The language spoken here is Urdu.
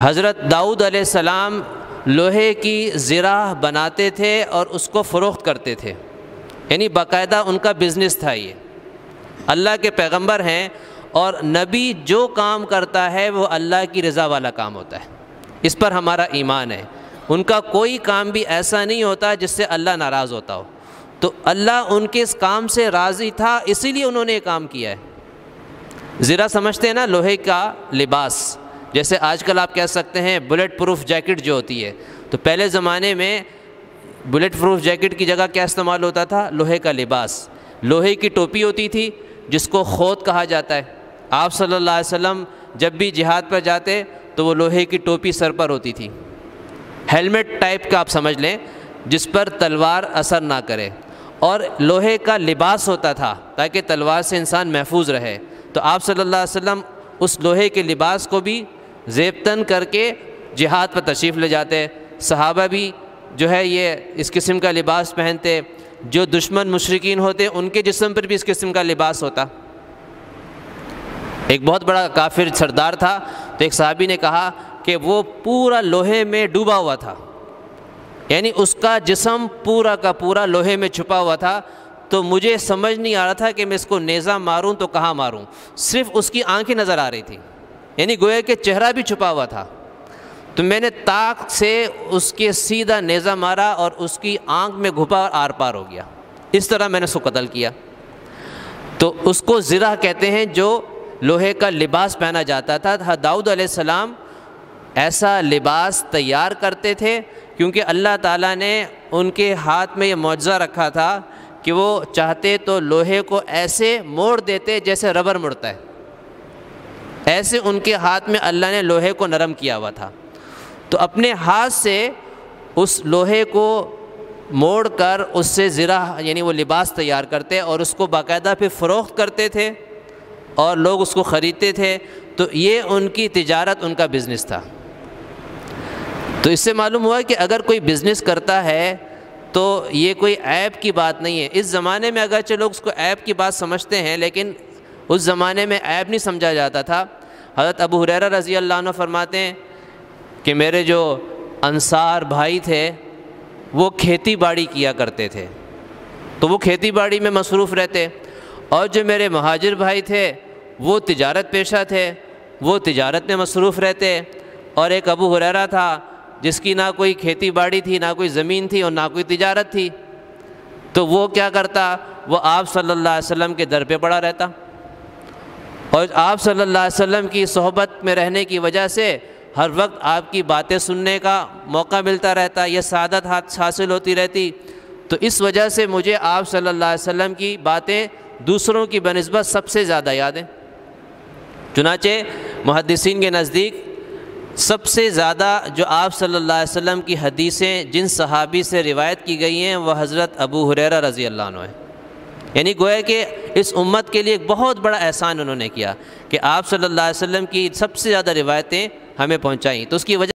حضرت داؤد علیہ السلام لوہے کی زرہ بناتے تھے اور اس کو فروخت کرتے تھے، یعنی باقاعدہ ان کا بزنس تھا۔ یہ اللہ کے پیغمبر ہیں اور نبی جو کام کرتا ہے وہ اللہ کی رضا والا کام ہوتا ہے، اس پر ہمارا ایمان ہے۔ ان کا کوئی کام بھی ایسا نہیں ہوتا جس سے اللہ ناراض ہوتا ہو، تو اللہ ان کے اس کام سے راضی تھا، اسی لیے انہوں نے یہ کام کیا ہے۔ زرہ سمجھتے ہیں نا، لوہے کا لباس، جیسے آج کل آپ کہہ سکتے ہیں بلیٹ پروف جیکٹ جو ہوتی ہے، تو پہلے زمانے میں بلیٹ پروف جیکٹ کی جگہ کیا استعمال ہوتا تھا؟ لوہے کا لباس۔ لوہے کی ٹوپی ہوتی تھی جس کو خوت کہا جاتا ہے۔ آپ صلی اللہ علیہ وسلم جب بھی جہاد پر جاتے تو وہ لوہے کی ٹوپی سر پر ہوتی تھی، ہیلمٹ ٹائپ کا آپ سمجھ لیں، جس پر تلوار اثر نہ کرے، اور لوہے کا لباس ہوتا تھا تاکہ تلوار سے انسان محفوظ رہے۔ تو آپ صلی اللہ علیہ وسلم اس لوہے کے لباس کو بھی زیب تن کر کے جہاد پر تشریف لے جاتے۔ صحابہ بھی جو ہے یہ اس قسم کا لباس پہنتے، جو دشمن مشرکین ہوتے ان کے جسم پر بھی اس قسم کا لباس ہوتا۔ ایک بہت بڑا کافر سردار تھا، تو ایک صحابی نے کہا کہ وہ پورا لوہے میں ڈوبا ہوا تھا، یعنی اس کا جسم پورا کا پورا لوہے میں چھپا ہوا تھا، تو مجھے سمجھ نہیں آ رہا تھا کہ میں اس کو نیزہ ماروں تو کہاں ماروں، صرف اس کی آنکھیں نظر آ رہی تھی، یعنی گویا کہ چہرہ بھی چھپا ہوا تھا۔ تو میں نے طاق سے اس کے سیدھا نیزہ مارا اور اس کی آنکھ میں گھپا اور آر پار ہو گیا، اس طرح میں نے اس کو قتل کیا۔ تو اس کو زرہ کہتے ہیں جو لوہے کا لباس پہنا جاتا تھا۔ داؤد علیہ السلام ایسا لباس تیار کرتے تھے کیونکہ اللہ تعالیٰ نے ان کے ہاتھ میں یہ معجزہ رکھا تھا کہ وہ چاہتے تو لوہے کو ایسے موڑ دیتے جیسے ربر مڑتا ہے، ایسے ان کے ہاتھ میں اللہ نے لوہے کو نرم کیا ہوا تھا۔ تو اپنے ہاتھ سے اس لوہے کو موڑ کر اس سے زرہ یعنی وہ لباس تیار کرتے اور اس کو باقاعدہ پھر فروخت کرتے تھے اور لوگ اس کو خریدتے تھے۔ تو یہ ان کی تجارت، ان کا بزنس تھا۔ تو اس سے معلوم ہوا کہ اگر کوئی بزنس کرتا ہے تو یہ کوئی عیب کی بات نہیں ہے۔ اس زمانے میں اگرچہ لوگ اس کو عیب کی بات سمجھتے ہیں، لیکن اس زمانے میں عیب نہیں سمجھا جاتا تھا۔ حضرت ابو ہریرہ رضی اللہ عنہ فرماتے ہیں کہ میرے جو انصار بھائی تھے وہ کھیتی باڑی کیا کرتے تھے، تو وہ کھیتی باڑی میں مصروف رہتے، اور جو میرے مہاجر بھائی تھے وہ تجارت پیشہ تھے، وہ تجارت میں مصروف رہتے، اور ایک ابو ہریرہ تھا جس کی نہ کوئی کھیتی باڑی تھی، نہ کوئی زمین تھی اور نہ کوئی تجارت تھی، تو وہ کیا کرتا؟ وہ آپ صلی اللہ علیہ وسلم کے در پہ پڑا رہتا، اور آپ صلی اللہ علیہ وسلم کی صحبت میں رہنے کی وجہ سے ہر وقت آپ کی باتیں سننے کا موقع ملتا رہتا، یہ سعادت حاصل ہوتی رہتی۔ تو اس وجہ سے مجھے آپ صلی اللہ علیہ وسلم کی باتیں دوسروں کی بنسبت سب سے زیادہ یاد ہیں۔ چنانچہ محدثین کے نزدیک سب سے زیادہ جو آپ صلی اللہ علیہ وسلم کی حدیثیں جن صحابی سے روایت کی گئی ہیں وہ حضرت ابو ہریرہ رضی اللہ عنہ ہیں، یعنی گویا کہ اس امت کے لیے ایک بہت بڑا احسان انہوں نے کیا کہ آپ صلی اللہ علیہ وسلم کی سب سے زیادہ روایتیں ہمیں پہنچائیں۔ تو اس کی وجہ